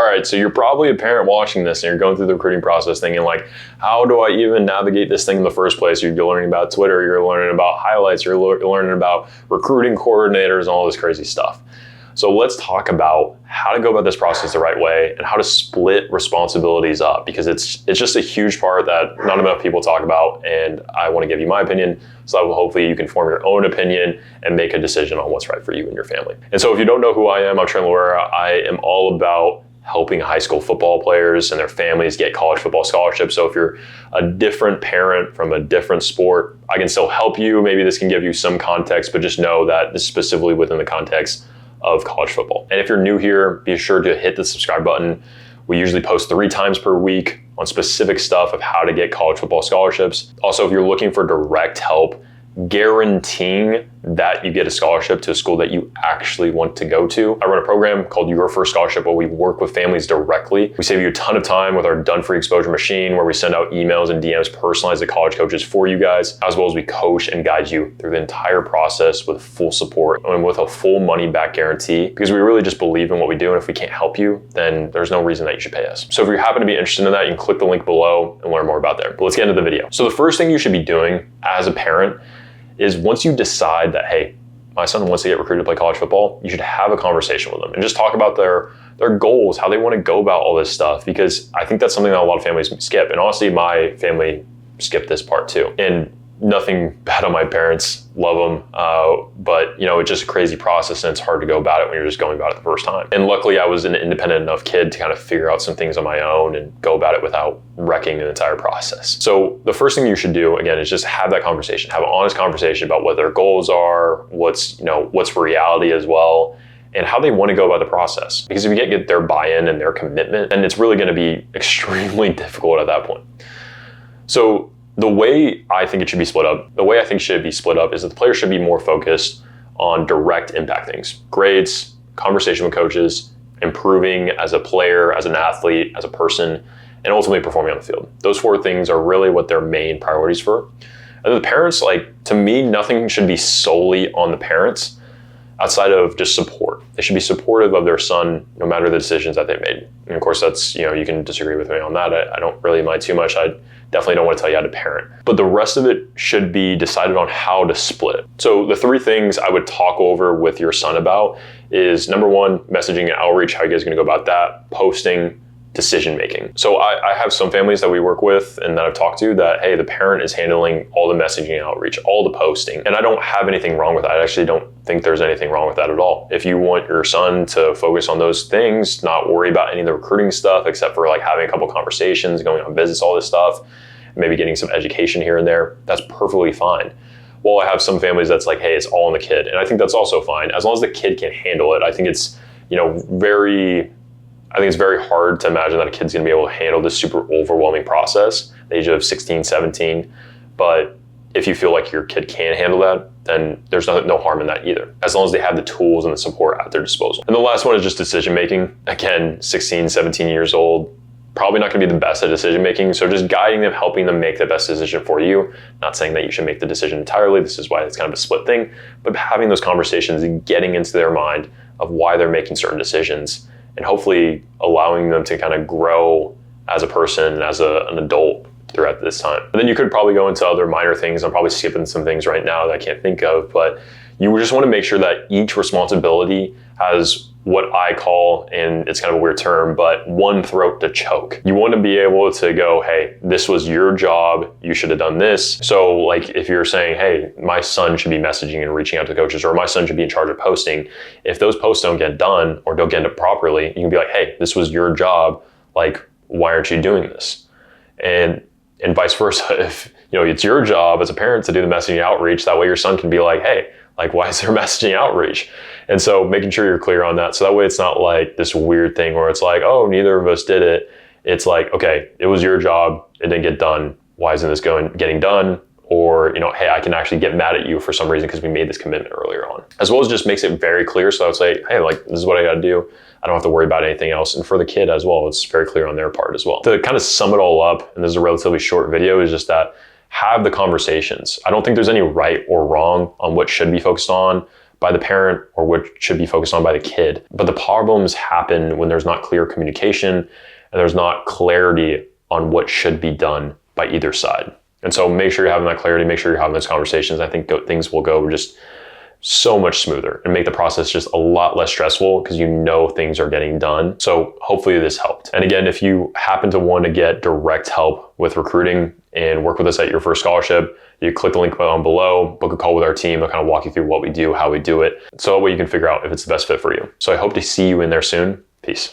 right, so you're probably a parent watching this and you're going through the recruiting process thinking like, how do I even navigate this thing in the first place? You're learning about Twitter, you're learning about highlights, you're learning about recruiting coordinators and all this crazy stuff. So let's talk about how to go about this process the right way and how to split responsibilities up, because it's just a huge part that not enough people talk about, and I want to give you my opinion so that hopefully you can form your own opinion and make a decision on what's right for you and your family. And so if you don't know who I am, I'm Trenton Luera. I am all about helping high school football players and their families get college football scholarships. So if you're a different parent from a different sport, I can still help you. Maybe this can give you some context, but just know that this is specifically within the context of college football. And if you're new here, be sure to hit the subscribe button. We usually post 3 times per week on specific stuff of how to get college football scholarships. Also, if you're looking for direct help guaranteeing that you get a scholarship to a school that you actually want to go to, I run a program called Your First Scholarship where we work with families directly. We save you a ton of time with our done-free exposure machine, where we send out emails and DMs personalized to college coaches for you guys, as well as we coach and guide you through the entire process with full support and with a full money back guarantee, because we really just believe in what we do, and if we can't help you, then there's no reason that you should pay us. So if you happen to be interested in that, you can click the link below and learn more about there. But let's get into the video. So the first thing you should be doing as a parent is, once you decide that, hey, my son wants to get recruited to play college football, you should have a conversation with them and just talk about their goals, how they want to go about all this stuff, because I think that's something that a lot of families skip. And honestly, my family skipped this part too. And nothing bad on my parents, love them, but it's just a crazy process, and it's hard to go about it when you're just going about it the first time. And luckily I was an independent enough kid to kind of figure out some things on my own and go about it without wrecking the entire process. So the first thing you should do, again, is just have that conversation, have an honest conversation about what their goals are, what's reality as well, and how they want to go about the process. Because if you can't get their buy-in and their commitment, then it's really going to be extremely difficult at that point. So the way I think it should be split up, is that the player should be more focused on direct impact things: grades, conversation with coaches, improving as a player, as an athlete, as a person, and ultimately performing on the field. Those 4 things are really what their main priorities for. And the parents, to me, nothing should be solely on the parents outside of just support. They should be supportive of their son no matter the decisions that they made. And of course, that's, you can disagree with me on that. I don't really mind too much. I definitely don't want to tell you how to parent. But the rest of it should be decided on how to split it. So the 3 things I would talk over with your son about is, number 1, messaging and outreach, how you guys are going to go about that, posting, decision making. So I have some families that we work with and that I've talked to that, hey, the parent is handling all the messaging and outreach, all the posting. And I don't have anything wrong with that. I actually don't think there's anything wrong with that at all. If you want your son to focus on those things, not worry about any of the recruiting stuff, except for having a couple conversations, going on visits, all this stuff, maybe getting some education here and there, that's perfectly fine. Well, I have some families that's hey, it's all on the kid. And I think that's also fine, as long as the kid can handle it. I think it's, it's very hard to imagine that a kid's gonna be able to handle this super overwhelming process at the age of 16, 17. But if you feel like your kid can handle that, then there's no harm in that either, as long as they have the tools and the support at their disposal. And the last one is just decision making. Again, 16, 17 years old, probably not gonna be the best at decision making. So just guiding them, helping them make the best decision for you. Not saying that you should make the decision entirely. This is why it's kind of a split thing, but having those conversations and getting into their mind of why they're making certain decisions, and hopefully allowing them to kind of grow as a person and as an adult throughout this time. And then you could probably go into other minor things. I'm probably skipping some things right now that I can't think of, but you just want to make sure that each responsibility has what I call, and it's kind of a weird term, but one throat to choke. You want to be able to go, hey, this was your job, you should have done this. So if you're saying, hey, my son should be messaging and reaching out to coaches, or my son should be in charge of posting, if those posts don't get done or don't get done properly, you can be like, hey, this was your job, why aren't you doing this? And vice versa, if it's your job as a parent to do the messaging outreach, that way your son can be like, hey, why is there messaging outreach? And so making sure you're clear on that. So that way it's not this weird thing where it's oh, neither of us did it. It's okay, it was your job, it didn't get done. Why isn't this getting done? Or, hey, I can actually get mad at you for some reason because we made this commitment earlier on. As well as just makes it very clear. So I would say, hey, this is what I gotta do. I don't have to worry about anything else. And for the kid as well, it's very clear on their part as well. To kind of sum it all up, and this is a relatively short video, is just that have the conversations. I don't think there's any right or wrong on what should be focused on, by the parent or what should be focused on by the kid. But the problems happen when there's not clear communication and there's not clarity on what should be done by either side. And so make sure you're having that clarity, make sure you're having those conversations. I think things will go just so much smoother and make the process just a lot less stressful because you know things are getting done. So hopefully this helped. And again, if you happen to want to get direct help with recruiting and work with us at your first scholarship, you click the link down below, book a call with our team. I'll kind of walk you through what we do, how we do it, so that way you can figure out if it's the best fit for you. So I hope to see you in there soon. Peace.